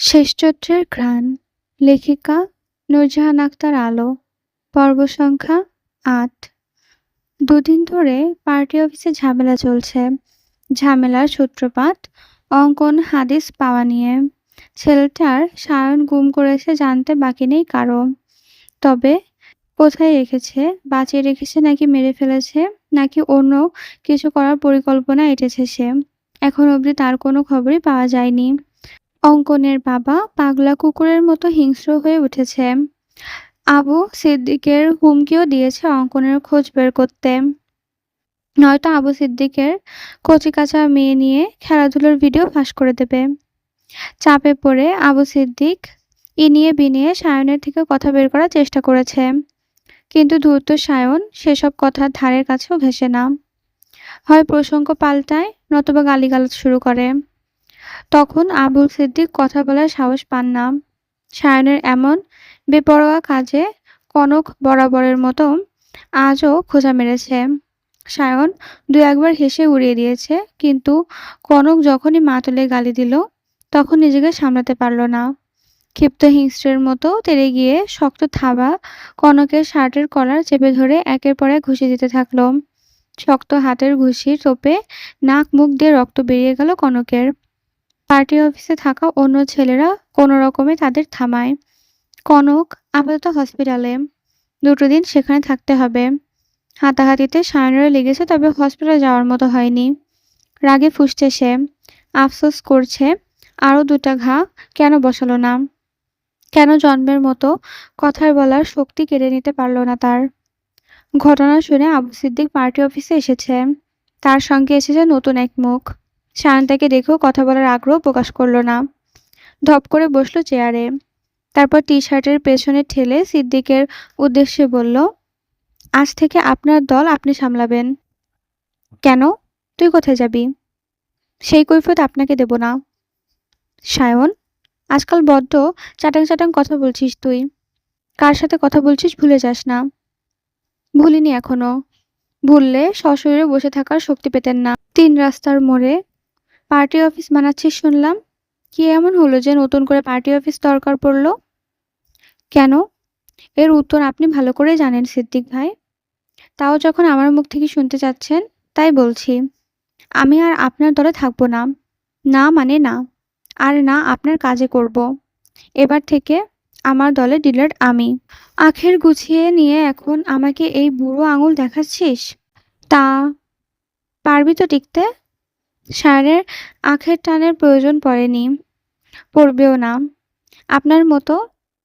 শেষচৈত্রের ঘ্রাণ। লেখিকা নূরজাহান আক্তার আলো। পর্ব সংখ্যা ৮। দুদিন ধরে পার্টি অফিসে ঝামেলা চলছে। ঝামেলার সূত্রপাত অঙ্কন হাদিস পাওয়া নিয়ে। ছেলেটার সায়ন গুম করেছে জানতে বাকি নেই কারো। তবে কোথায় রেখেছে, বাঁচিয়ে রেখেছে নাকি মেরে ফেলেছে, নাকি অন্য কিছু করার পরিকল্পনা এঁটেছে সে, এখন অবধি তার কোনো খবরই পাওয়া যায়নি। অঙ্কনের বাবা পাগলা কুকুরের মতো হিংস্র হয়ে উঠেছে। আবু সিদ্দিকের হুমকিও দিয়েছে অঙ্কনের খোঁজ বের করতে, নয়তো আবু সিদ্দিকের কচিকাঁচা মেয়ে নিয়ে খেলাধুলোর ভিডিও ফাঁস করে দেবে। চাপে পড়ে আবু সিদ্দিক ইনিয়ে বিনিয়ে সায়নের থেকে কথা বের করার চেষ্টা করেছে, কিন্তু ধূর্ত সায়ন সেসব কথার ধারের কাছেও ঘেঁষে না। হয় প্রসঙ্গ পাল্টায়, নতুবা গালিগালাজ শুরু করে। তখন আবুল সিদ্দিক কথা বলার সাহস পান না। সায়নের এমন বেপরোয়া কাজে কনক বরাবরের মতো আজও খোঁজা মেরেছে। সায়ন দু একবার হেসে উড়িয়ে দিয়েছে, কিন্তু কনক যখনই মা তুলে গালি দিল তখন নিজেকে সামলাতে পারল না। ক্ষিপ্ত হিংস্রের মতো তেড়ে গিয়ে শক্ত থাবা কনকের শার্টের কলার চেপে ধরে একের পর এক ঘুষি দিতে থাকলো। শক্ত হাতের ঘুষির তোপে নাক মুখ দিয়ে রক্ত বেরিয়ে গেল কনকের। পার্টি অফিসে থাকা অন্য ছেলেরা কোনো রকমে তাদের থামায়। কনক আপাতত হসপিটালে, 2 দিন সেখানে থাকতে হবে। হাতাহাতিতে সায়নেরও লেগেছে, তবে হসপিটালে যাওয়ার মতো হয়নি। রাগে ফুঁসছে সে, আফসোস করছে আরও 2টা ঘা কেন বসালো না, কেন জন্মের মতো কথার বলার শক্তি কেড়ে নিতে পারল না তার। ঘটনা শুনে আবু সিদ্দিক পার্টি অফিসে এসেছে। তার সঙ্গে এসেছে নতুন এক মুখ। সায়ন তাকে দেখেও কথা বলার আগ্রহ প্রকাশ করল না। ধপ করে বসলো চেয়ারে। তারপর টি-শার্টের পেছনে ঠেলে সিদ্দিকের উদ্দেশ্যে বলল, আজ থেকে আপনার দল আপনি সামলাবেন। কেন? তুই কোথায় যাবি? সেই কৈফিয়ত আপনাকে দেব না। সায়ন, আজকাল বড্ড চাটাং চাটাং কথা বলছিস তুই। কার সাথে কথা বলছিস ভুলে যাস না। ভুলিনি এখনো। ভুললে সশরীরে বসে থাকার শক্তি পেতেন না। 3 রাস্তার মোড়ে পার্টি অফিস বানাচ্ছিস শুনলাম। কি এমন হলো যে নতুন করে পার্টি অফিস দরকার পড়ল? কেন? এর উত্তর আপনি ভালো করেই জানেন সিদ্দিক ভাই। তাও যখন আমার মুখ থেকে শুনতে চাচ্ছেন, তাই বলছি। আমি আর আপনার দলে থাকবো না। না মানে না। আর না আপনার কাজে করব। এবার থেকে আমার দলে ডিলার আমি। আখের গুছিয়ে নিয়ে এখন আমাকে এই বুড়ো আঙুল দেখাচ্ছিস? তা পারবি তো টিকতে? সায়নের আখের টানের প্রয়োজন পড়েনি, পড়বেও না। আপনার মতো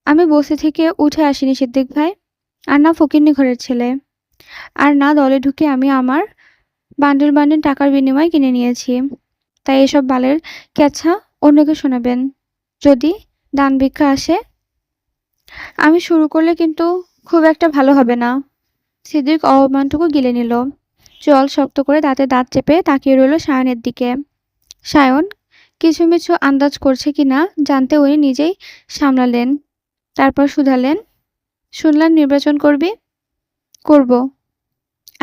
আমি বসে থেকে উঠে আসিনি সিদ্দিক ভাই। আর না ফকিন্নি ঘরের ছেলে। আর না দলে ঢুকে আমি আমার বান্ডিল বান্ডিল টাকার বিনিময়ে কিনে নিয়েছি। তাই এসব বালের ক্যাছা অন্যকে শোনাবেন। যদি দান ভিক্ষা আসে, আমি শুরু করলে কিন্তু খুব একটা ভালো হবে না। সিদ্দিক অপমানটুকু গিলে নিল। জল শক্ত করে দাঁতে দাঁত চেপে তাকিয়ে রইল সায়নের দিকে। সায়ন কিছুমিছু আন্দাজ করছে কিনা জানতে উনি নিজেই সামলালেন। তারপর শুধালেন, শুনলাম নির্বাচন করবি? করব।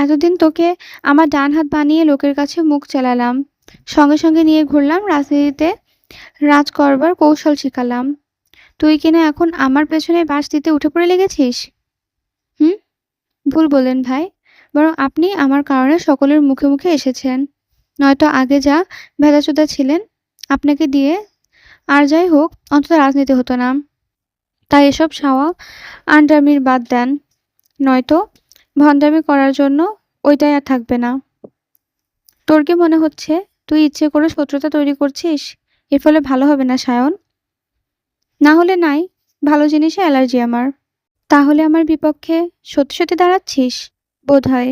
এতদিন তোকে আমার ডান হাত বানিয়ে লোকের কাছে মুখ চালালাম, সঙ্গে সঙ্গে নিয়ে ঘুরলাম, রাজনীতিতে রাজ করবার কৌশল শিখালাম। তুই কিনা এখন আমার পেছনে বাঁশ দিতে উঠে পড়ে লেগেছিস। হুম, ভুল বললেন ভাই। বরং আপনি আমার কারণে সকলের মুখে মুখে এসেছেন। নয়তো আগে যা ভেদাচোদা ছিলেন, আপনাকে দিয়ে আর যাই হোক অন্তত রাজনীতি হতো না। তাই এসব সাওয়া আন্ডামির বাদ দেন, নয়তো ভণ্ডামি করার জন্য ওইটাই আর থাকবে না। তোর কি মনে হচ্ছে তুই ইচ্ছে করে শত্রুতা তৈরি করছিস? এর ফলে ভালো হবে না সায়ন। না হলে নাই, ভালো জিনিসে অ্যালার্জি আমার। তাহলে আমার বিপক্ষে সত্যি সত্যি দাঁড়াচ্ছিস বোধ হয়।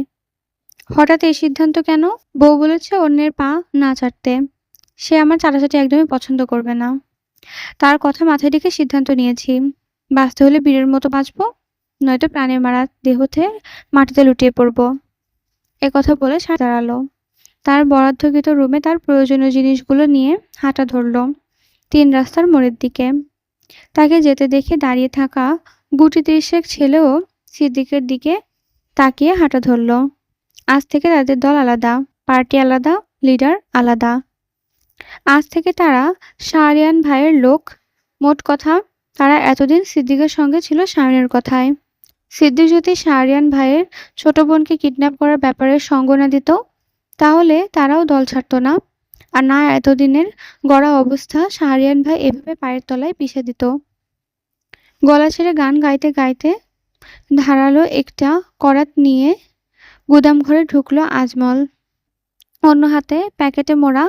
হঠাৎ এই সিদ্ধান্ত কেন? বউ বলেছে অন্যের পা না চাটতে। সে আমার চাটাচাটি একদমই পছন্দ করবে না। তার কথা মাথায় রেখে সিদ্ধান্ত নিয়েছি। বাঁচতে হলে বীরের মতো বাঁচবো, নয়তো প্রাণের মারা দেহতে মাটিতে লুটিয়ে পড়বো। একথা বলে দাঁড়ালো। তার বরাদ্দকৃত রুমে তার প্রয়োজনীয় জিনিসগুলো নিয়ে হাঁটা ধরল 3 রাস্তার মোড়ের দিকে। তাকে যেতে দেখে দাঁড়িয়ে থাকা গুটি 30 ছেলেও সিদ্দিকের দিকে তাকিয়ে হাঁটা ধরল। আজ থেকে তাদের দল আলাদা, পার্টি আলাদা, লিডার আলাদা। আজ থেকে তারা শাহরিয়ান ভাইয়ের লোক মোট কথা, তারা এতদিন সিদ্দিকের সঙ্গে ছিল সায়নের কথায়। সিদ্দিক যদি শাহরিয়ার ভাইয়ের ছোট বোনকে কিডন্যাপ করার ব্যাপারে সঙ্গ না দিত, তাহলে তারাও দল ছাড়ত না। আর না এতদিনের গড়া অবস্থা শাহরিয়ার ভাই এভাবে পায়ের তলায় পিষে দিত। গলা ছেড়ে গান গাইতে গাইতে ধারালো একটা করাত নিয়ে গুদামঘরে ঢুকলো আজমল। অন্য হাতে প্যাকেটে মোড়া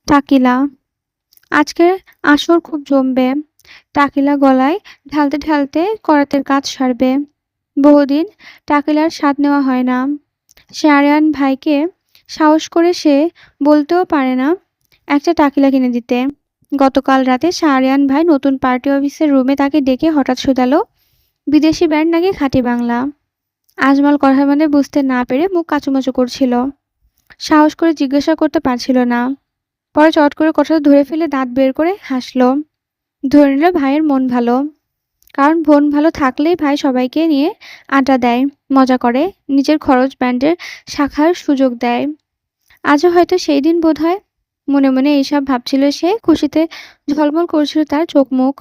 টাকিলা। আজকের আসর খুব জমবে। টাকিলা গলায় ঢালতে ঢালতে করাতের কাজ সারবে। বহুদিন টাকিলার স্বাদ নেওয়া হয় না। শাহরিয়ার ভাইকে সাহস করে সে বলতেও পারে না একটা টাকিলা কিনে দিতে। গতকাল রাতে শাহরিয়ার ভাই নতুন পার্টি অফিসের রুমে তাকে ডেকে হঠাৎ শোধালো, বিদেশি ব্যান্ড নাকি খাঁটি বাংলা। আজমল কথা মানে বুঝতে না পেরে মুখ কাচুমাচু করছিল। সাহস করে জিজ্ঞাসা করতে পারছিল না। পরে চট করে কথাটা ধরে ফেলে দাঁত বের করে হাসল। ধরে নিল ভাইয়ের মন ভালো। কারণ মন ভালো থাকলেই ভাই সবাইকে নিয়ে আড্ডা দেয়, মজা করে, নিজের খরচ ব্যান্ডের শাখার সুযোগ দেয়। আজও হয়তো সেই দিন বোধহয়। মনে মনে এইসব ভাবছিল সে। খুশিতে ঝলমল করছিল তার চোখ মুখ।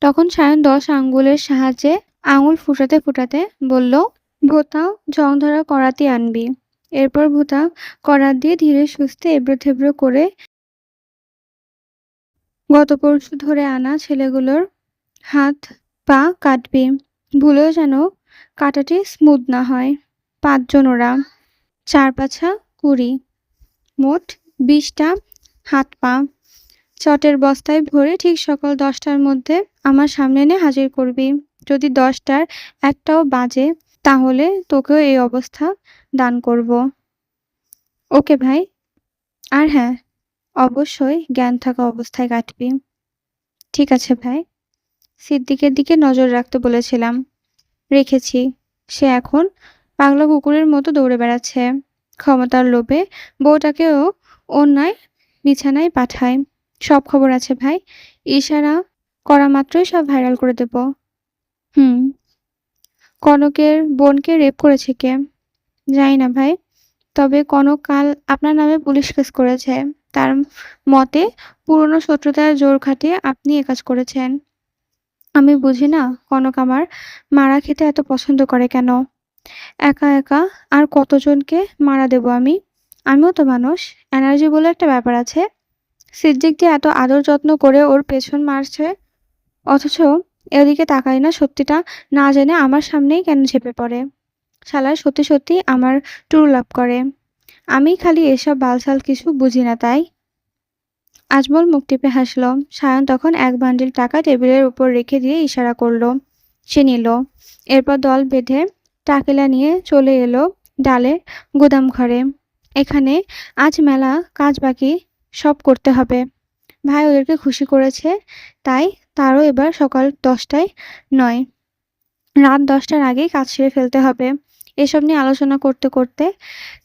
তখন সায়ন 10 আঙ্গুলের সাহায্যে আঙুল ফুটাতে ফুটাতে বলল, ভোঁতা জং ধরা করাতি আনবি। এরপর ভোঁতা করাত দিয়ে ধীরে সুস্থে এবড়ো থেবড়ো করে গত পরশু ধরে আনা ছেলেগুলোর হাত পা কাটবি। ভুলেও যেন কাটাটি স্মুথ না হয়। 5 জন ওরা, 4 পাছা 20, মোট 20টা হাত পা। চটের বস্তায় ভরে ঠিক সকাল 10টার মধ্যে আমার সামনে এনে হাজির করবি। যদি 10টার একটাও বাজে, তাহলে তোকেও এই অবস্থা দান করব। ওকে ভাই। আর হ্যাঁ, অবশ্যই জ্ঞান থাকা অবস্থায় কাটবি। ঠিক আছে ভাই। সিদ্দিকের দিকে নজর রাখতে বলেছিলাম, রেখেছি। সে এখন পাগলা কুকুরের মতো দৌড়ে বেড়াচ্ছে। ক্ষমতার লোভে বউটাকেও অন্যায় বিছানায় পাঠায়। সব খবর আছে ভাই। ইশারা করা মাত্রই সব ভাইরাল করে দেব। হুম। কনকের বোনকে রেপ করেছে কে? জানি না ভাই। তবে কনক কাল আপনার নামে পুলিশ কেস করেছে। তার মতে পুরনো শত্রুতার জোর খাটিয়ে আপনি এ কাজ করেছেন। আমি বুঝি না কনক আমার মারা খেতে এত পছন্দ করে কেন। একা একা আর কতজনকে মারা দেব আমি? আমিও তো মানুষ, এনার্জি বলে একটা ব্যাপার আছে। সিদ্দিক দিয়ে এত আদর যত্ন করে ওর পেছন মারছে, অথচ এদিকে তাকাই না। সত্যিটা না জেনে আমার সামনেই কেন ঝেঁপে পড়ে? শালায় সত্যি সত্যি আমার ট্রু লাভ করে। আমি খালি এসব বালছাল কিছু বুঝি না তাই। আজমল মুখ টিপে হাসল। সায়ন তখন এক বান্ডিল টাকা টেবিলের উপর রেখে দিয়ে ইশারা করল। সে নিল। এরপর দল বেঁধে টাকিলা নিয়ে চলে এলো ডালের গুদাম ঘরে। এখানে আজ মেলা কাজ বাকি, সব করতে হবে। ভাই ওদেরকে খুশি করেছে, তাই তারও এবার সকাল 10টায় নয়, রাত 10টার আগেই কাজ সেরে ফেলতে হবে। এসব নিয়ে আলোচনা করতে করতে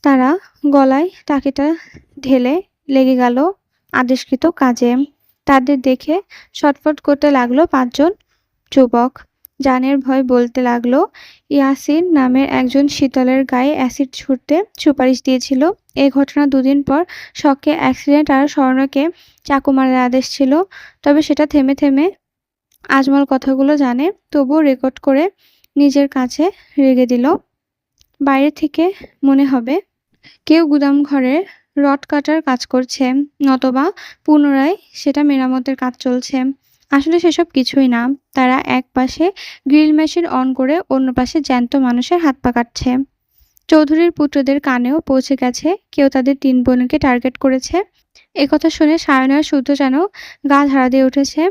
তারা গলায় টাকিটা ঢেলে লেগে গেল আদেশকৃত কাজে। তাদের দেখে ছটফট করতে লাগলো 5 জন যুবক। জানের ভয় বলতে লাগলো, ইয়াসিন নামের একজন শীতলের গায়ে অ্যাসিড ছুড়তে সুপারিশ দিয়েছিল। এই ঘটনা 2 দিন পর শখে অ্যাক্সিডেন্ট আর স্বর্ণকে চাকু মারার আদেশ ছিল। তবে সেটা থেমে থেমে আজমল কথাগুলো জানে, তবুও রেকর্ড করে নিজের কাছে রেখে দিল। বাইরে থেকে মনে হবে কেউ গুদাম ঘরে রড কাটার কাজ করছে, নতবা পুনরায় সেটা মেরামতের কাজ চলছে। আসলে সেসব কিছুই না। তারা এক পাশে গ্রিল মেশিন অন করে অন্য পাশে জ্যান্ত মানুষের হাত পা কাটছে। চৌধুরীর পুত্রদের কানেও পৌঁছে গেছে কেউ তাদের 3 বোনকে টার্গেট করেছে। একথা শুনে সায়নের শুদ্ধ যেন গা ধারা দিয়ে উঠেছে।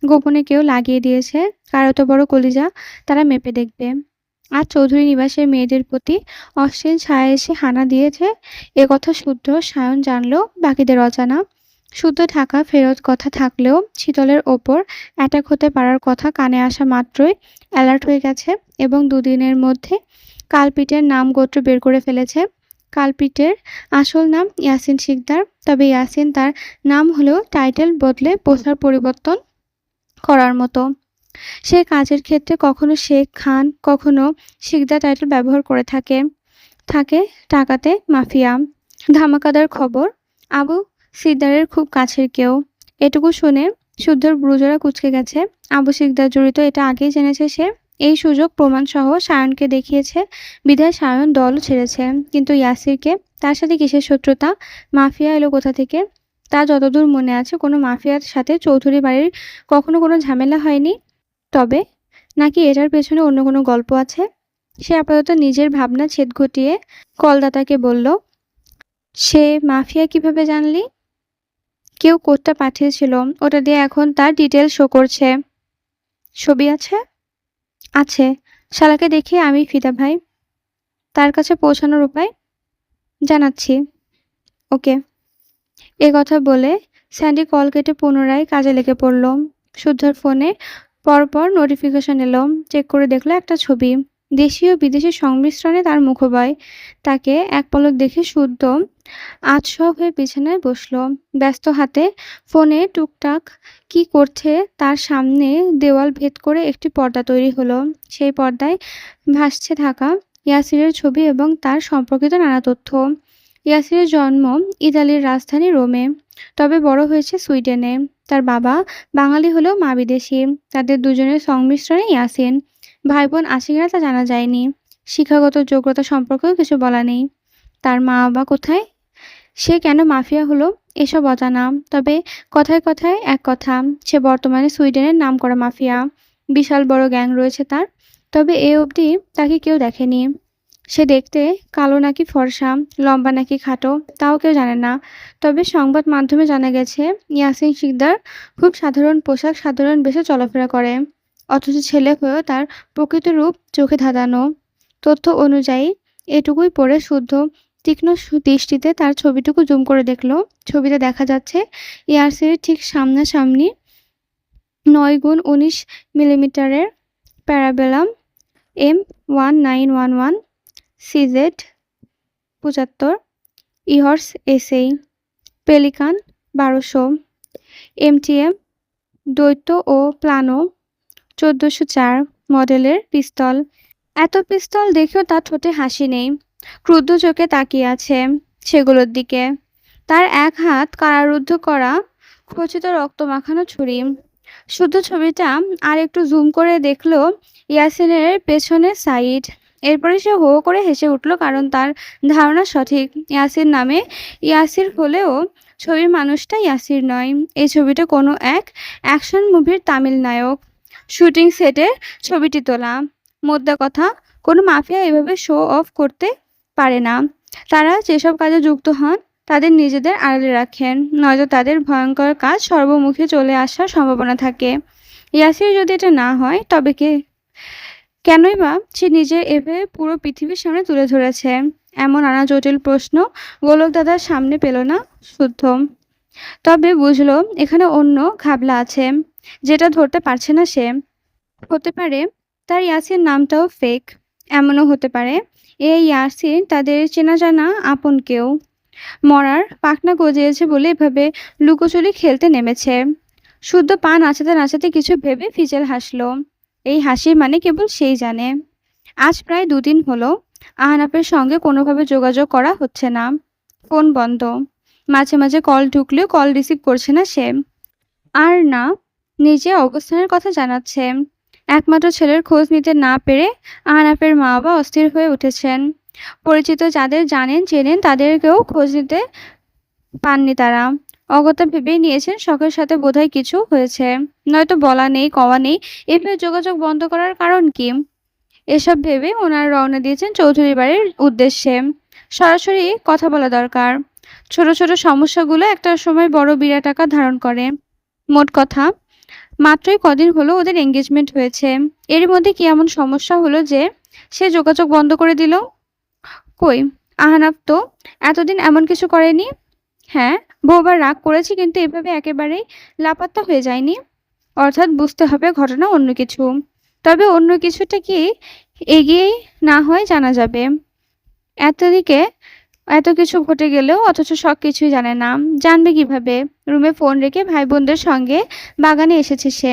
গোপনে কেউ লাগিয়ে দিয়েছে কার এত বড় কলিজা, তারা মেপে দেখবে। আর চৌধুরী নিবাসের মেয়েদের প্রতি অশ্লীল ছায়া এসে হানা দিয়েছে, একথা শুদ্ধ সায়ন জানলেও বাকিদের অজানা। শুদ্ধ ঢাকা ফেরত কথা থাকলেও শীতলের ওপর অ্যাটাক হতে পারার কথা কানে আসা মাত্রই অ্যালার্ট হয়ে গেছে এবং 2 দিনের মধ্যে কালপিটের নাম গোত্র বের করে ফেলেছে। কালপিটের আসল নাম ইয়াসিন শিকদার। তবে ইয়াসিন তার নাম হলেও টাইটেল বদলে পোশাক পরিবর্তন করার মতো। সে কাজের ক্ষেত্রে কখনো শেখ খান, কখনো শিকদার টাইটেল ব্যবহার করে থাকে টাকাতে মাফিয়া। ধামাকাদার খবর, আবু সিদ্দারের খুব কাছের কেউ। এটুকু শুনে শুদ্ধর ব্রুজরা কুঁচকে গেছে। আবু শিকদার জড়িত এটা আগেই জেনেছে সে। এই সুযোগ প্রমাণসহ সায়নকে দেখিয়েছে বিধায় সায়ন দলও ছেড়েছে। কিন্তু ইয়াসিরকে, তার সাথে কিসের শত্রুতা? মাফিয়া এলো কোথা থেকে? তা যতদূর মনে আছে কোনো মাফিয়ার সাথে চৌধুরী বাড়ির কখনো কোনো ঝামেলা হয়নি। তবে নাকি এটার পেছনে অন্য কোনো গল্প আছে? সে আপাতত নিজের ভাবনা ছেদ ঘটিয়ে কলদাতাকে বলল, সে মাফিয়া কিভাবে জানলি? কেউ কোডটা পাঠিয়েছিল, ওটা দিয়ে এখন তার ডিটেল শো করছে। ছবি আছে? আছে। শালাকে দেখিয়ে আমি ফিদা ভাই। তার কাছে পৌঁছানোর উপায় জানাচ্ছি। ওকে। এ কথা বলে স্যান্ডি কল কেটে পুনরায় কাজে লেগে পড়ল। শুদ্ধর ফোনে পরপর নোটিফিকেশন এলো। চেক করে দেখলো একটা ছবি। দেশি ও বিদেশি সংমিশ্রণে তার মুখবয়। তাকে এক পলক দেখে শুদ্ধ আতশোয়া হয়ে বিছানায় বসল। ব্যস্ত হাতে ফোনে টুকটাক কি করছে তার সামনে দেওয়াল ভেদ করে একটি পর্দা তৈরি হলো। সেই পর্দায় ভাসছে থাকা ইয়াসিরের ছবি এবং তার সম্পর্কিত নানা তথ্য। ইয়াসিরের জন্ম ইতালির রাজধানী রোমে, তবে বড় হয়েছে সুইডেনে। তার বাবা বাঙালি হলেও মা বিদেশি। তাদের দুজনের সংমিশ্রণে ইয়াসিন। ভাই বোন আছে কিনা তা জানা যায়নি। শিক্ষাগত যোগ্যতা সম্পর্কেও কিছু বলা নেই। তার মা বাবা কোথায়, সে কেন মাফিয়া হলো, এসব অজানা। তবে কথায় কথায় এক কথা, সে বর্তমানে সুইডেনের নামকরা মাফিয়া। বিশাল বড় গ্যাং রয়েছে তার। তবে এ অবধি তাকে কেউ দেখেনি। সে দেখতে কালো নাকি ফর্সা, লম্বা নাকি খাটো, তাও কেউ জানে না। তবে সংবাদ মাধ্যমে জানা গেছে ইয়াসিন শিকদার খুব সাধারণ পোশাক, সাধারণ বেশে চলাফেরা করে। অথচ ছেলে হয়েও তার প্রকৃত রূপ চোখে ধাঁধানো। তথ্য অনুযায়ী এটুকুই পড়ে শুদ্ধ তীক্ষ্ণ দৃষ্টিতে তার ছবিটুকু জুম করে দেখল। ছবিতে দেখা যাচ্ছে ইয়াসিরের ঠিক সামনাসামনি 9x19 মিলিমিটারের প্যারাবেলাম M1911 সিজেড 75, ইহর্স এসএই, পেলিকান 1200, এমটিএম দৈত্য ও প্লানো 1404 মডেলের পিস্তল। এত পিস্তল দেখেও তার ঠোঁটে হাসি নেই। ক্রুদ্ধ চোখে তাকিয়ে আছে সেগুলোর দিকে। তার এক হাত কারারুদ্ধ করা খচিত রক্ত মাখানো ছুরি। শুদ্ধ ছবিটা আর একটু জুম করে দেখলো ইয়াসিনের পেছনের সাইড। এরপরে সে হো করে হেসে উঠল, কারণ তার ধারণা সঠিক। ইয়াসির নামে ইয়াসির হলেও ছবির মানুষটা ইয়াসির নয়। এই ছবিটা কোনো এক অ্যাকশন মুভির তামিল নায়ক। শুটিং সেটে ছবিটি তোলা। মোদ্দা কথা, কোনো মাফিয়া এভাবে শো অফ করতে পারে না। তারা যেসব কাজে যুক্ত হন তাদের নিজেদের আড়ালে রাখেন, নয়তো তাদের ভয়ঙ্কর কাজ সর্বমুখে চলে আসার সম্ভাবনা থাকে। ইয়াসির যদি এটা না হয় তবে কেনই বা সে নিজে এভাবে পুরো পৃথিবীর সামনে তুলে ধরেছে? এমন নানা জটিল প্রশ্ন গোলক দাদার সামনে পেল না শুদ্ধ। তবে বুঝলো এখানে অন্য ঘাবলা আছে, যেটা ধরতে পারছে না সে। হতে পারে তার ইয়াসির নামটাও ফেক। এমনও হতে পারে এই ইয়াসির তাদের চেনা জানা আপন কেউ। মরার পাখনা গজিয়েছে বলে এভাবে লুকোচুরি খেলতে নেমেছে। শুদ্ধ পা নাচাতে নাচাতে কিছু ভেবে ফিচেল হাসলো। এই হাসির মানে কেবল সেই জানে। আজ প্রায় 2 দিন হলো আহনাফের সঙ্গে কোনোভাবে যোগাযোগ করা হচ্ছে না। ফোন বন্ধ। মাঝে মাঝে কল ঢুকলেও কল রিসিভ করছে না সে। আর না নিজের অবস্থানের কথা জানাচ্ছে। একমাত্র ছেলের খোঁজ নিতে না পেরে আহনাফের মা বাবা অস্থির হয়ে উঠেছেন। পরিচিত যাদের জানেন চেনেন তাদেরকেও খোঁজ নিতে পাননি তারা। অগত্যা ভেবেই নিয়েছেন শখের সাথে বোধহয় কিছু হয়েছে। নয়তো বলা নেই কওয়া নেই, এভাবে যোগাযোগ বন্ধ করার কারণ কি? এসব ভেবে ওনারা রওনা দিয়েছেন চৌধুরী বাড়ির উদ্দেশ্যে। সরাসরি কথা বলা দরকার। ছোট ছোট সমস্যাগুলো একটা সময় বড় বিরাট আকার ধারণ করে। মোট কথা, মাত্রই কদিন হলো ওদের এঙ্গেজমেন্ট হয়েছে। এর মধ্যে কি এমন সমস্যা হলো যে সে যোগাযোগ বন্ধ করে দিল? কই, আহনাফ তো এতদিন এমন কিছু করেনি। হ্যাঁ, বহুবার রাগ করেছি, কিন্তু এভাবে একেবারেই লাপাত্তা হয়ে যায়নি। অর্থাৎ বুঝতে হবে ঘটনা অন্য কিছু। তবে অন্য কিছুটা কি এগিয়েই না হয় জানা যাবে। এতদিকে এত কিছু ঘটে গেলেও অথচ সব কিছুই জানে না। জানবে কিভাবে? রুমে ফোন রেখে ভাই বোনদের সঙ্গে বাগানে এসেছে সে।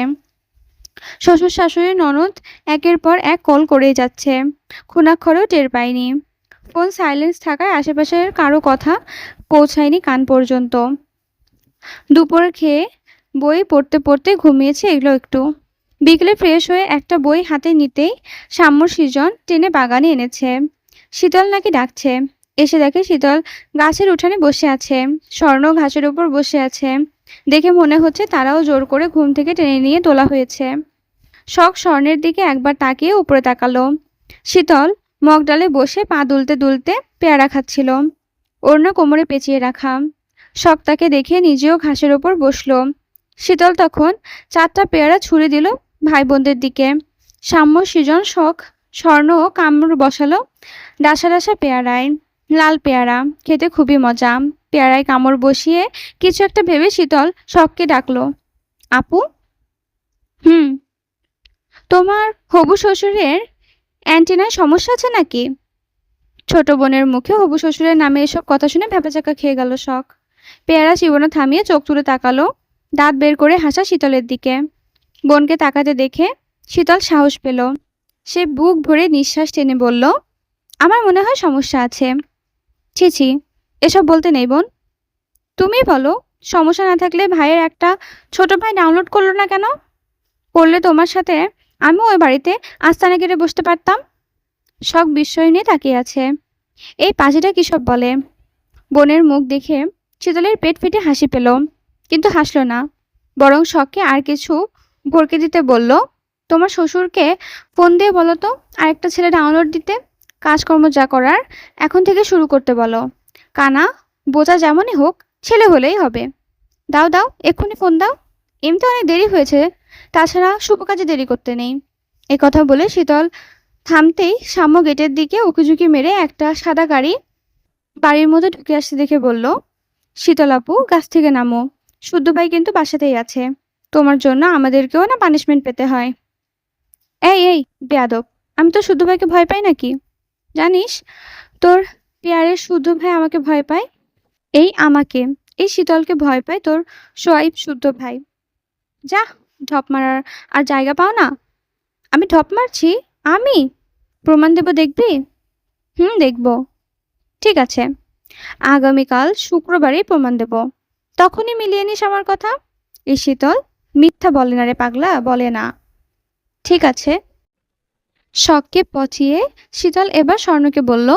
শ্বশুর শাশুড়ি ননদ একের পর এক কল করেই যাচ্ছে। খুনাক্ষরেও টের পায়নি। ফোন সাইলেন্স থাকায় আশেপাশের কারো কথা পৌঁছায়নি কান পর্যন্ত। দুপুর খেয়ে বই পড়তে পড়তে ঘুমিয়েছে এগুলো একটু। বিকেলে ফ্রেশ হয়ে একটা বই হাতে নিতেই সাম্য সৃজন টেনে বাগানে এনেছে। শীতল নাকি ডাকছে। এসে দেখে শীতল গাছের উঠানে বসে আছে, স্বর্ণ ঘাসের উপর বসে আছে। দেখে মনে হচ্ছে তারাও জোর করে ঘুম থেকে টেনে নিয়ে তোলা হয়েছে। শখ স্বর্ণের দিকে একবার তাকিয়ে উপরে তাকালো। শীতল মগডালে বসে পা দুলতে দুলতে পেয়ারা খাচ্ছিল, ওড়না কোমরে পেঁচিয়ে রাখা। শখ তাকে দেখে নিজেও ঘাসের ওপর বসলো। শীতল তখন 4টা পেয়ারা ছুঁড়ে দিল ভাই বোনদের দিকে। সাম্য সৃজন শখ স্বর্ণ কামড় বসালো ডাসা ডাসা পেয়ারায়। লাল পেয়ারা, খেতে খুবই মজা। পেয়ারায় কামড় বসিয়ে কিছু একটা ভেবে শীতল শখকে ডাকলো, আপু। হুম। তোমার হবু শ্বশুরের অ্যান্টিনায় সমস্যা আছে নাকি? ছোট বোনের মুখে হবু শ্বশুরের নামে এসব কথা শুনে ভ্যাবাচাকা খেয়ে গেল শখ। পেয়ারা চিবোনো থামিয়ে চোখ তুলে তাকালো, দাঁত বের করে হাসা শীতলের দিকে। বোনকে তাকাতে দেখে শীতল সাহস পেল। সে বুক ভরে নিঃশ্বাস টেনে বলল, আমার মনে হয় সমস্যা আছে। ছি ছি, এসব বলতে নেই বোন। তুমি বলো, সমস্যা না থাকলে ভাইয়ের একটা ছোট ভাই ডাউনলোড করলো না কেন? করলে তোমার সাথে আমিও ওই বাড়িতে আস্তানা কেটে বসতে পারতাম। শখ বিস্ময় নিয়ে তাকিয়ে আছে। এই পাজিটা কি সব বলে? বোনের মুখ দেখে শীতলের পেট ফেটে হাসি পেল, কিন্তু হাসলো না, বরং শখকে আর কিছু ভরকে দিতে বলল, তোমার শ্বশুরকে ফোন দিয়ে বলো তো আরেকটা ছেলে ডাউনলোড দিতে। কাজকর্ম যা করার এখন থেকে শুরু করতে বলো। কানা বোঝা যেমনই হোক, ছেলে হলেই হবে। দাও দাও, এক্ষুনি ফোন দাও। এমনিতে অনেক দেরি হয়েছে, তাছাড়া শুভ কাজে দেরি করতে নেই। এ কথা বলে শীতল থামতেই সাম্য গেটের দিকে উকিঝুঁকি মেরে একটা সাদা গাড়ি বাড়ির মধ্যে ঢুকে আসতে দেখে বলল, শীতল আপু, গাছ থেকে নামো। শুদ্ধ ভাই কিন্তু বাসাতেই আছে। তোমার জন্য আমাদেরকেও না পানিশমেন্ট পেতে হয়। এই এই বেয়াদব, আমি তো শুদ্ধ ভাইকে ভয় পাই নাকি? জানিস, তোর পেয়ারের শুদ্ধ ভাই আমাকে ভয় পায়। আমাকে, এই শীতলকে ভয় পায় তোর সোয়াইব শুদ্ধ ভাই। যা, ঢপ মারার আর জায়গা পাও না। আমি ঢপ মারছি? আমি প্রমাণ দেব, দেখবি? হুম, দেখব। ঠিক আছে, আগামীকাল শুক্রবারই প্রমাণ দেব। তখনই মিলিয়ে নিস আমার কথা। এই শীতল মিথ্যা বলে না রে পাগলা, বলে না। ঠিক আছে। শখকে পচিয়ে শীতল এবার স্বর্ণকে বলল,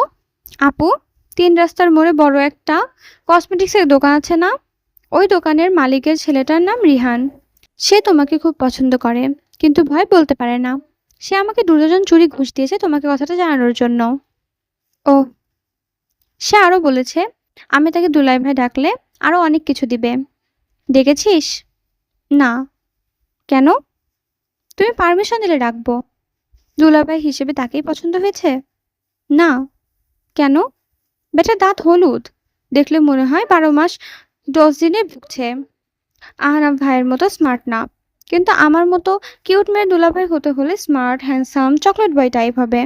আপু, 3 রাস্তার মোড়ে বড় একটা কসমেটিক্সের দোকান আছে না? ওই দোকানের মালিকের ছেলেটার নাম রিহান। সে তোমাকে খুব পছন্দ করে, কিন্তু ভয় বলতে পারে না। সে আমাকে 2 ডজন চুরি ঘুষ দিয়েছে তোমাকে কথাটা জানানোর জন্য। ও, সে আরো বলেছে আমি তাকে দুলাই ভাই ডাকলে আরো অনেক কিছু দিবে। দেখেছিস? না। কেন? তুমি পারমিশন দিলে ডাকবো। দুলাভাই হিসেবে তাকেই পছন্দ হয়েছে? না। কেন? বেটার দাঁত হলুদ, দেখলে মনে হয় 12 মাস 10 দিনে ভুগছে। আহনাফ ভাইয়ের মতো স্মার্ট না, কিন্তু আমার মতো কিউট মেয়ে দুলাভাই হতে হলে smart, handsome, chocolate boy type হবে,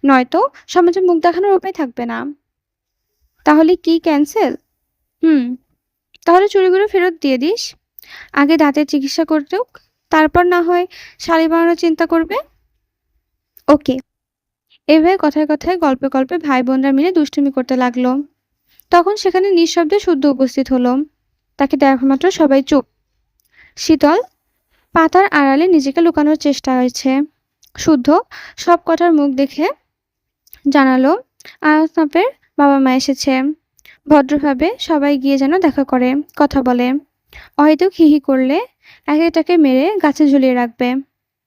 নয়তো সমাজে মুখ দেখানোর উপায় থাকবে না। তাহলে কি ক্যান্সেল? হুম। তাহলে চুড়িগুলো ফেরত দিয়ে দিস। আগে দাঁতের চিকিৎসা করুক, তারপর না হয় শাড়ি বানানোর চিন্তা করবে। ওকে। এভাবে কথায় কথায় গল্পে গল্পে ভাই বোনরা মিলে দুষ্টুমি করতে লাগলো। তখন সেখানে নিঃশব্দে শুদ্ধ উপস্থিত হলো। তাকে দেখা মাত্র সবাই চুপ। শীতল পাতার আড়ালে নিজেকে লুকানোর চেষ্টা হয়েছে। শুদ্ধ সব কটার মুখ দেখে জানালো আহনাফের বাবা মা এসেছে। ভদ্রভাবে সবাই গিয়ে যেন দেখা করে, কথা বলে। অহেতুক হিহি করলে এটাকে মেরে গাছে ঝুলিয়ে রাখবে।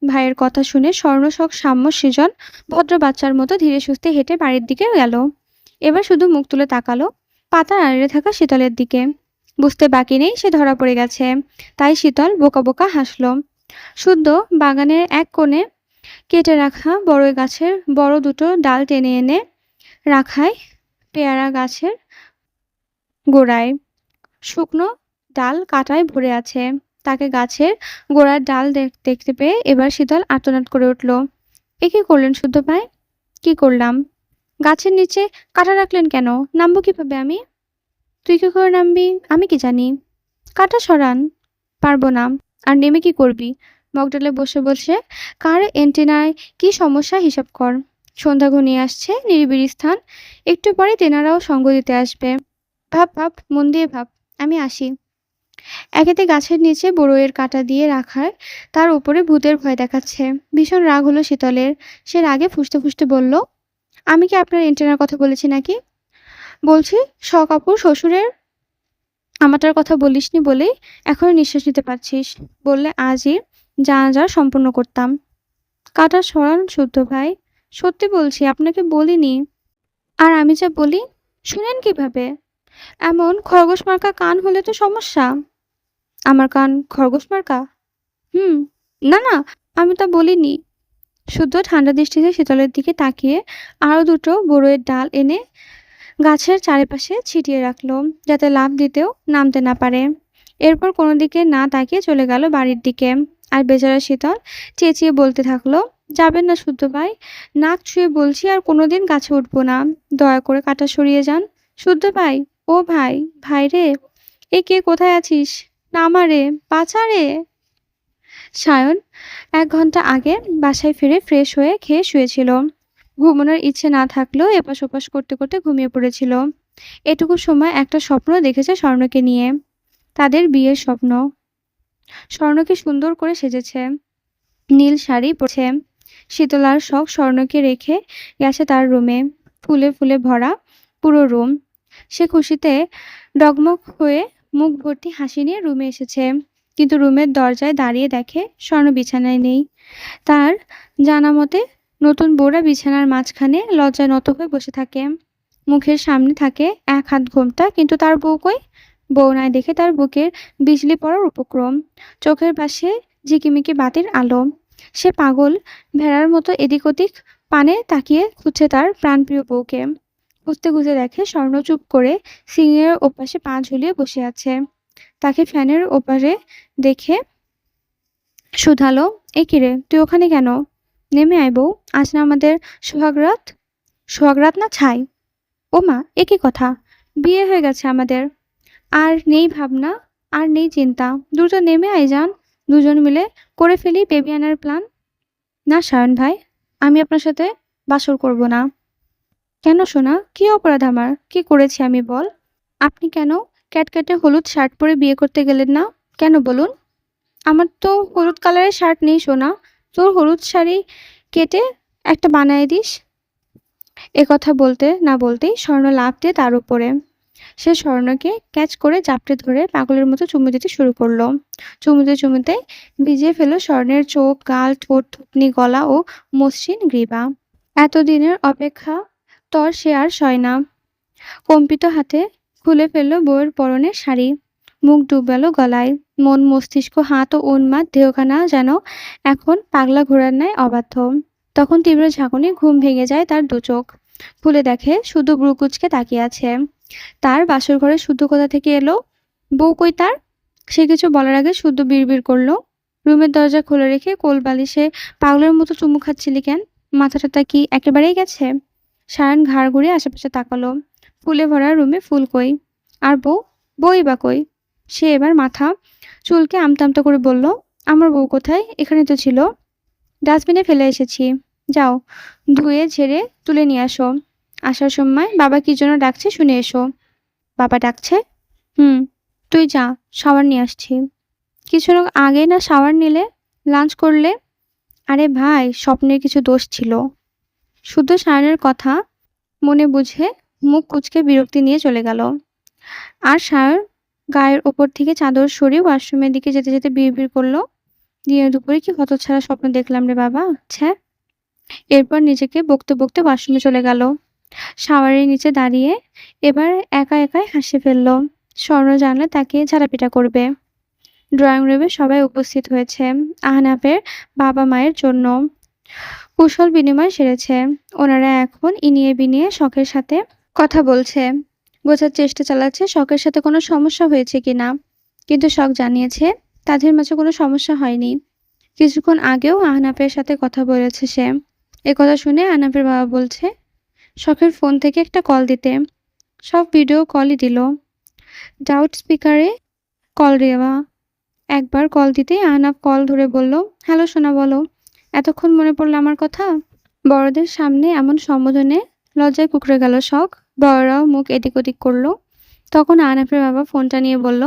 ভাইয়ের কথা শুনে স্বর্ণশক সাম্য সৃজন ভদ্র বাচ্চার মতো ধীরে সুস্থে হেঁটে বাড়ির দিকে গেল। এবার শুধু মুখ তুলে তাকালো পাতার আড়ালে থাকা শীতলের দিকে। বুঝতে বাকি নেই সে ধরা পড়ে গেছে, তাই শীতল বোকা বোকা হাসল। শুদ্ধ বাগানের এক কোণে কেটে রাখা বড়ই গাছের বড় দুটো ডাল টেনে এনে রাখায় পেয়ারা গাছের গোড়ায়। শুকনো ডাল কাটায় ভরে আছে। তাকে গাছের গোড়ার ডাল দেখতে পেয়ে এবার শীতল আর্তনাদ করে উঠল। এ কি করলেন শুদ্ধ ভাই? কি করলাম? গাছের নিচে কাটা রাখলেন কেন? নামবো কিভাবে আমি? তুই কি করে নামবি আমি কি জানি? কাটা সরান। পারবো না। আর নেমে কি করবি? মগডালে বসে বসে কার এন্টেনায় কি সমস্যা হিসাব কর। সন্ধ্যা ঘনিয়ে আসছে, নিরিবিলি স্থান, একটু পরে তেনারাও সঙ্গ দিতে আসবে। ভাব ভাব, মন দিয়ে ভাব। আমি আসি। একেতে গাছের নিচে বড়ইয়ের কাঁটা দিয়ে রাখায় তার উপরে ভূতের ভয় দেখাচ্ছে। ভীষণ রাগ হলো শীতলের। সে রাগে ফুঁসতে ফুঁসতে বলল, আমি কি আপনার এন্টেনার কথা বলেছি নাকি? বলছি, কাপুর শ্বশুরের আমারটার কথা বলিসনি বলেই এখনো নিঃশ্বাস নিতে পারছিস। বললে আজই জানাজা সম্পূর্ণ করতাম। কাঁটা সরান শুদ্ধ ভাই। সত্যি বলছি, আপনাকে বলিনি। আর আমি যা বলি শুনেন কিভাবে? এমন খরগোশ মার্কা কান হলে তো সমস্যা। আমার কান খরগোশ মার্কা? হুম। না না, আমি তা বলিনি। শুদ্ধ ঠান্ডা দৃষ্টিতে শীতলের দিকে তাকিয়ে আরো দুটো বড়ইয়ের ডাল এনে গাছের চারিপাশে ছিটিয়ে রাখলো, যাতে লাফ দিতেও নামতে না পারে। এরপর কোনো দিকে না তাকিয়ে চলে গেল বাড়ির দিকে। আর বেচারা শীতল চেঁচিয়ে বলতে থাকলো, যাবেন না শুদ্ধ ভাই, নাক ছুঁয়ে বলছি আর কোনোদিন গাছে উঠবো না। দয়া করে কাঁটা সরিয়ে যান। শুদ্ধ ভাই, ও ভাই, ভাই রে, এ কে, কোথায় আছিস? নামা রে, বাঁচা রে। সায়ন ১ ঘন্টা আগে বাসায় ফিরে ফ্রেশ হয়ে খেয়ে শুয়েছিল। ঘুমানোর ইচ্ছে না থাকলেও এপাশ ওপাশ করতে করতে ঘুমিয়ে পড়েছিল। এটুকু সময় একটা স্বপ্ন দেখেছে স্বর্ণকে নিয়ে। তাদের বিয়ের স্বপ্ন। স্বর্ণকে সুন্দর করে সেজেছে, নীল শাড়ি পরেছে। শীতলার শখ স্বর্ণকে রেখে গেছে তার রুমে। ফুলে ফুলে ভরা পুরো রুম। সে খুশিতে ডগমগ হয়ে মুখ ভর্তি হাসি নিয়ে রুমে এসেছে। কিন্তু রুমের দরজায় দাঁড়িয়ে দেখে স্বর্ণ বিছানায় নেই। তার জানা মতে নতুন বউরা বিছানার মাঝখানে লজ্জায় নত হয়ে বসে থাকে। মুখের সামনে থাকে ১ হাত ঘোমটা, কিন্তু তার বউ কই? বউ নাই দেখে তার বুকের বিজলি পড়ার উপক্রম। চোখের পাশে ঝিকিমিকি বাতির আলো। সে পাগল ভেড়ার মতো এদিক ওদিক পানে তাকিয়ে খুঁজছে তার প্রাণপ্রিয় বউকে। খুঁজতে খুঁজতে দেখে স্বর্ণ চুপ করে সিংহের ওপাশে পা ঝুলিয়ে বসে আছে। তাকে ফ্যানের ওপারে দেখে শুধালো, এ কিরে, তুই ওখানে কেন? নেমে আয় বউ, আজ না আমাদের সোহাগরাত। সোহাগরাত না ছাই। ওমা, এ কি কথা? বিয়ে হয়ে গেছে আমাদের। আর নেই ভাবনা, আর নেই চিন্তা। দ্রুত নেমে আয় যান, দুজন মিলে করে ফেলি বেবি আনার প্ল্যান। না সায়ন ভাই, আমি আপনার সাথে বাসর করব না। কেন সোনা, কি অপরাধ আমার? কি করেছি আমি বল? আপনি কেন ক্যাটক্যাটে হলুদ শার্ট পরে বিয়ে করতে গেলেন না? কেন বলুন? আমার তো হলুদ কালারের শার্ট নেই সোনা। তোর হলুদ শাড়ি কেটে একটা বানায় দিস। একথা বলতে না বলতেই স্বর্ণ লাফ দিয়ে তার উপরে। সে স্বর্ণকে ক্যাচ করে জাপটে ধরে পাগলের মতো চুমু দিতে শুরু করলো। চুমুতে চুমুতে ভিজিয়ে ফেলল স্বর্ণের চোখ, গাল, ঠোঁট, থুতনি, গলা ও মসৃণ গ্রীবা। এতদিনের অপেক্ষা তর সে আর সয় না। কম্পিত হাতে খুলে ফেলল বউয়ের পরনের শাড়ি। মুখ ডুবালো গলায়। মন, মস্তিষ্ক, হাত ও উন্মাদ দেহখানা যেন এখন পাগলা ঘোড়ার ন্যায় অবাধ্য। তখন তীব্র ঝাঁকুনি ঘুম ভেঙে যায় তার দুচোখ। খুলে দেখে শুধু ব্রুকুচকে তাকিয়ে আছে। তার বাসর ঘরে শুদ্ধ কোথা থেকে এলো? বউ কই তার? সে কিছু বলার আগে শুদ্ধ বিড়বিড় করলো, রুমের দরজা খুলে রেখে কোল বালিশে পাগলের মতো চুমু খাচ্ছিলি কেন? মাথাটা কি একেবারেই গেছে? সায়ন ঘাড় ঘুরে আশেপাশে তাকালো। ফুলে ভরা রুমে ফুল কই? আর বউ? বউই বা কই? সে এবার মাথা চুলকে আমতা আমতা করে বলল, আমার বউ কোথায়? এখানে তো ছিল। ডাস্টবিনে ফেলে এসেছি। যাও, ধুয়ে ঝেড়ে তুলে নিয়ে আসো। আসার সময় বাবা কি জন্য ডাকছে শুনে এসো। বাবা ডাকছে? হুম। তুই যা, শাওয়ার নিয়ে আসছি। কিছুক্ষণ আগে না শাওয়ার নিলে, লাঞ্চ করলে? আরে ভাই, স্বপ্নের কিছু দোষ ছিল। শুদ্ধ সায়নের কথা মনে বুঝে মুখ কুঁচকে বিরক্তি নিয়ে চলে গেল। আর সায়ন গায়ের ওপর থেকে চাদর সরিয়ে ওয়াশরুমের দিকে যেতে যেতে বিড়বিড় করলো, দিনে দুপুরে কি হতচ্ছাড়া স্বপ্ন দেখলাম রে বাবা, ছ্যা। এরপর নিজেকে বকতে বকতে ওয়াশরুমে চলে গেল। শাওয়ারের নিচে দাঁড়িয়ে এবার একা একাই হাসি ফেলল। স্বর্ণ জানলে তাকে ঝাড়াপিটা করবে। ড্রয়িং রুমে সবাই উপস্থিত হয়েছে আহনাফের বাবা মায়ের জন্য। কুশল বিনিময় সেরেছে। ওনারা এখন ইনিয়ে বিনিয়ে শখের সাথে কথা বলছে, বোঝার চেষ্টা চালাচ্ছে শখের সাথে কোনো সমস্যা হয়েছে কিনা। কিন্তু শখ জানিয়েছে তাদের মাঝে কোনো সমস্যা হয়নি। কিছুক্ষণ আগেও আহনাফের সাথে কথা বলেছে সে। একথা শুনে আহনাফের বাবা বলছে শখের ফোন থেকে একটা কল দিতে। শখ ভিডিও কলই দিল। ডাউট স্পিকারে কল দেওয়া। একবার কল দিতেই আহনাফ কল ধরে বলল, হ্যালো সোনা, বলো। এতক্ষণ মনে পড়লো আমার কথা? বড়দের সামনে এমন সম্বোধনে লজ্জায় কুঁকড়ে গেল শখ। বড়রাও মুখ এদিক ওদিক করলো। তখন আহনাফের বাবা ফোনটা নিয়ে বলল,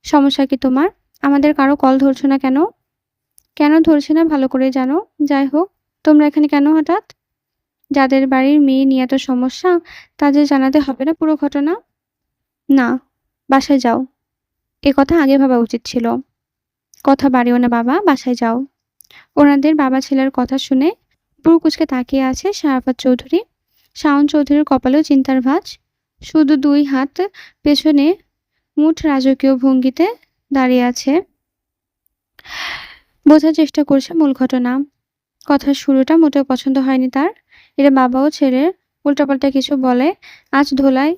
সমস্যা কি তোমার? আমাদের কারো কল ধরছো না কেন? কেন ধরছি না ভালো করেই জানো। যাই হোক, তোমরা এখানে কেন হঠাৎ? যাদের বাড়ির মেয়ে নিয়ে এত সমস্যা, তাদের জানাতে হবে না পুরো ঘটনা? না, বাসায় যাও। এ কথা আগে ভাবা উচিত ছিল। কথা বাড়িও না বাবা, বাসায় যাও। ওনাদের বাবা ছেলের কথা শুনে ভ্রু কুঁচকে তাকিয়ে আছে শারাফাত চৌধুরী। শাওন চৌধুরীর কপালেও চিন্তার ভাঁজ। শুধু ২ হাত পেছনে মুঠ রাজকীয় ভঙ্গিতে দাঁড়িয়ে আছে। বোঝার চেষ্টা করছে মূল ঘটনা। কথার শুরুটা মোটেও পছন্দ হয়নি তার। এরা বাবা ও ছেলের উল্টাপাল্টা কিছু বলে। আজ ধোলাই